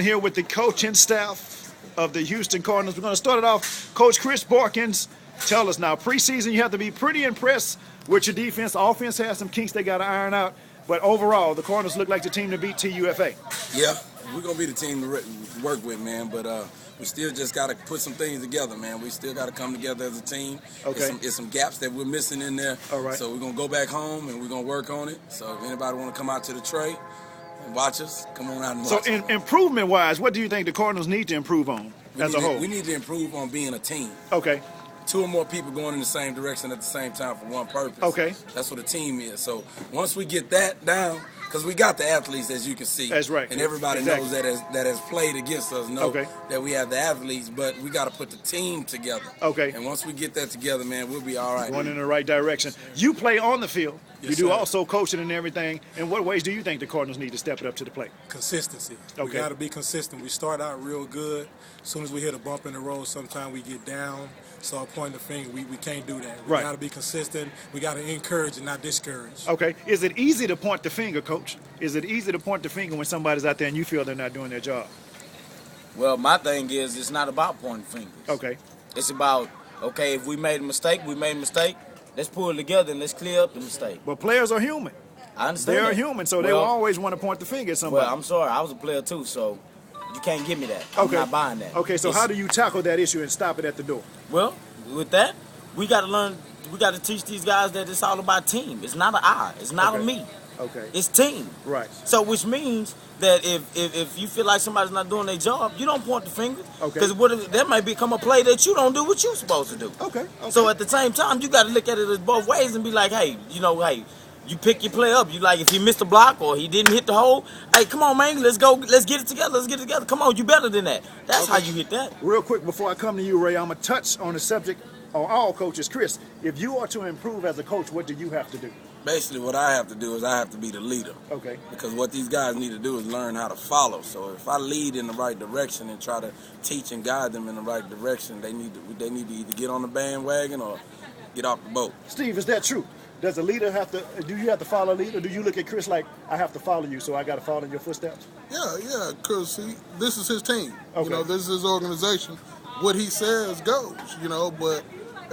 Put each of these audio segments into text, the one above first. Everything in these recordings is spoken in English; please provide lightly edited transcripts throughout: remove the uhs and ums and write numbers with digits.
Here with the coaching staff of the Houston Cardinals. We're going to start it off. Coach Chris Boykins, tell us now, preseason you have to be pretty impressed with your defense. The offense has some kinks they got to iron out. But overall, the Cardinals look like the team to beat TUFA. Yeah, we're going to be the team to work with, man. But we still just got to put some things together, man. We still got to come together as a team. Okay. It's some gaps that we're missing in there. All right. So we're going to go back home and we're going to work on it. So if anybody want to come out to the trade and watch us, come on out and watch us. So improvement-wise, what do you think the Cardinals need to improve on as a whole? We need to improve on being a team. Okay. Two or more people going in the same direction at the same time for one purpose. Okay. That's what a team is. So once we get that down, because we got the athletes, as you can see. That's right. And everybody knows that has played against us know that we have the athletes, but we got to put the team together. Okay. And once we get that together, man, we'll be all right. Going in the right direction. You play on the field. Yes, you do sir. also coaching and everything. In what ways do you think the Cardinals need to step it up to the plate? Consistency. Okay. We got to be consistent. We start out real good. As soon as we hit a bump in the road, sometimes we get down. So pointing the finger, we can't do that. We got to be consistent. We got to encourage and not discourage. Okay. Is it easy to point the finger, Coach? Is it easy to point the finger when somebody's out there and you feel they're not doing their job? Well, my thing is it's not about pointing fingers. Okay. It's about, okay, if we made a mistake, we made a mistake. Let's pull it together and let's clear up the mistake. But players are human. I understand They're that. human, so they will always want to point the finger at somebody. Well, I'm sorry. I was a player too, so you can't give me that. Okay. I'm not buying that. Okay, so how do you tackle that issue and stop it at the door? Well, with that, we got to learn. We got to teach these guys that it's all about team. It's not an I. It's not a me. Okay. It's team. Right. So which means that if you feel like somebody's not doing their job, you don't point the finger. Okay. Because that might become a play that you don't do what you're supposed to do. Okay. So at the same time, you got to look at it as both ways and be like, hey, you pick your play up. You like, if he missed a block or he didn't hit the hole, hey, come on, man, let's go. Let's get it together. Let's get it together. Come on, you better than that. That's how you hit that. Real quick, before I come to you, Ray, I'm going to touch on the subject on all coaches. Chris, if you are to improve as a coach, what do you have to do? Basically, what I have to do is I have to be the leader. Okay. Because what these guys need to do is learn how to follow. So if I lead in the right direction and try to teach and guide them in the right direction, they need to either get on the bandwagon or get off the boat. Steve, is that true? Does a leader do you have to follow a leader? Or do you look at Chris like, I have to follow you, so I got to follow in your footsteps? Yeah, because this is his team. Okay. This is his organization. What he says goes, but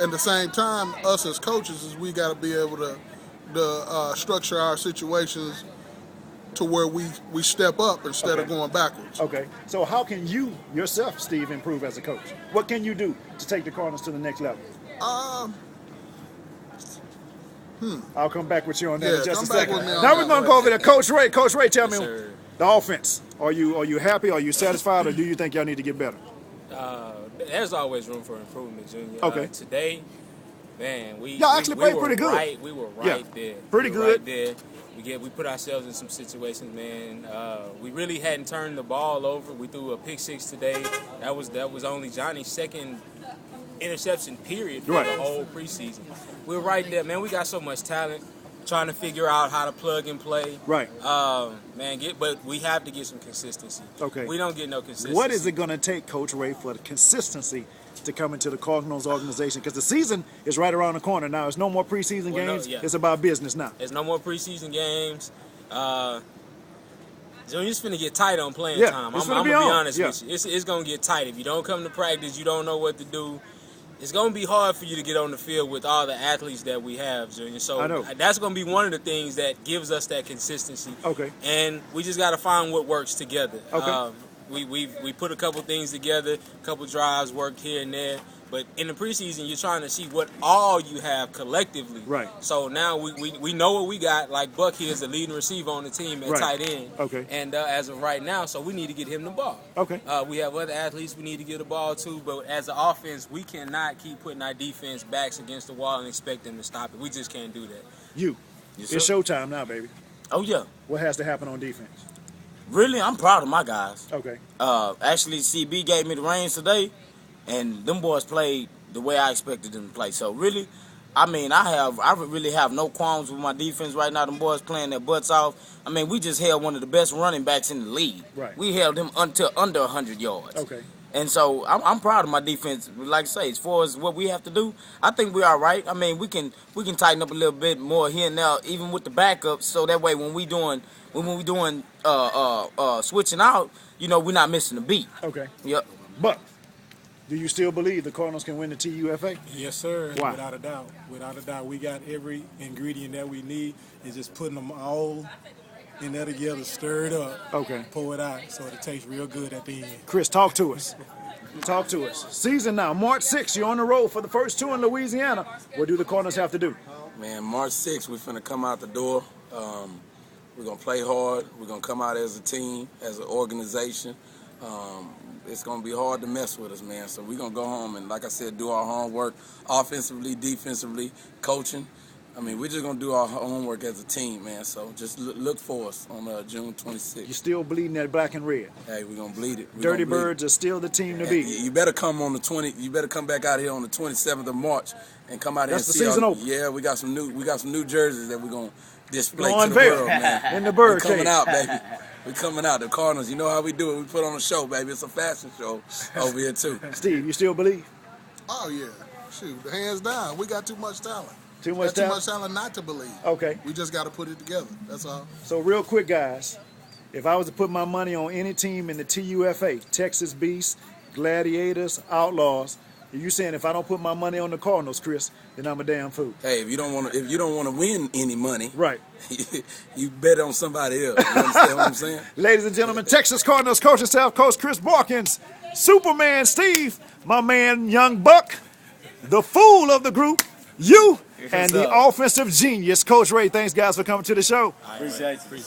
at the same time, us as coaches, we got to be able to structure our situations to where we step up instead of going backwards. Okay. So how can you, yourself, Steve, improve as a coach? What can you do to take the Cardinals to the next level? I'll come back with you on that in just a second. Now we're going to go over to Coach Ray. Coach Ray, tell me the offense. Are you happy? Are you satisfied? Or do you think y'all need to get better? There's always room for improvement, Junior. Okay. Today, man, y'all actually played pretty good. We were right there. Pretty good. Right there. We put ourselves in some situations, man. We really hadn't turned the ball over. We threw a pick six today. That was only Johnny's second interception period for the whole preseason. We're right there, man. We got so much talent. Trying to figure out how to plug and play. Right. But we have to get some consistency. Okay. We don't get no consistency. What is it going to take, Coach Ray, for the consistency to come into the Cardinals organization? Because the season is right around the corner now. It's no more preseason games. It's about business now. There's no more preseason games. Junior's finna get tight on playing time. I'm gonna be honest with you. It's gonna get tight. If you don't come to practice, you don't know what to do. It's going to be hard for you to get on the field with all the athletes that we have, Junior. So that's going to be one of the things that gives us that consistency. Okay. And we just got to find what works together. Okay. We put a couple things together, a couple drives worked here and there. But in the preseason, you're trying to see what all you have collectively. Right. So now we know what we got. Like Buck here is the leading receiver on the team at tight end. Okay. And as of right now, so we need to get him the ball. Okay. We have other athletes we need to get the ball to, but as an offense, we cannot keep putting our defense backs against the wall and expect them to stop it. We just can't do that. It's showtime now, baby. Oh, yeah. What has to happen on defense? Really, I'm proud of my guys. Okay. Actually, CB gave me the reins today. And them boys played the way I expected them to play. So really, I really have no qualms with my defense right now. Them boys playing their butts off. I mean, we just held one of the best running backs in the league. Right. We held him until under 100 yards. Okay. And so I'm proud of my defense. Like I say, as far as what we have to do, I think we are right. I mean, we can tighten up a little bit more here and now, even with the backups, so that way when we doing switching out, you know, we're not missing a beat. Okay. Yep. But do you still believe the Cardinals can win the TUFA? Yes, sir. Why? Without a doubt. Without a doubt. We got every ingredient that we need. It's just putting them all in there together, stir it up, Okay. pour it out, so it tastes real good at the end. Chris, talk to us. Talk to us. Season now, March 6th, you're on the road for the first two in Louisiana. What do the Cardinals have to do? Man, March 6th, we're finna come out the door. We're gonna play hard. We're gonna come out as a team, as an organization. It's gonna be hard to mess with us, man. So we're gonna go home and, like I said, do our homework, offensively, defensively, coaching. I mean, we're just gonna do our homework as a team, man. So just look for us on June 26th. You're still bleeding that black and red. Hey, we're gonna bleed it. Dirty Birds are still the team to beat. You better come on the 20. You better come back out here on the 27th of March and come out here and That's see the season our, opener. Yeah, we got some new jerseys that we're gonna display Go to the unveil world, man. in the bird We're coming cage. out, baby. We're coming out. The Cardinals, you know how we do it. We put on a show, baby. It's a fashion show over here too. Steve, you still believe? Oh yeah, shoot, hands down. We got too much talent. Too much Too talent? much talent not to believe. Okay. We just got to put it together. That's all. So real quick, guys, if I was to put my money on any team in the TUFA, Texas Beasts, Gladiators, Outlaws, are you saying if I don't put my money on the Cardinals, Chris, then I'm a damn fool? Hey, if you don't want to win any money, Right. you bet on somebody else. You understand what I'm saying? Ladies and gentlemen, Texas Cardinals coaching staff, Coach Chris Boykins, Superman Steve, my man Young Buck, the fool of the group, you, and the offensive genius, Coach Ray. Thanks, guys, for coming to the show. Appreciate you.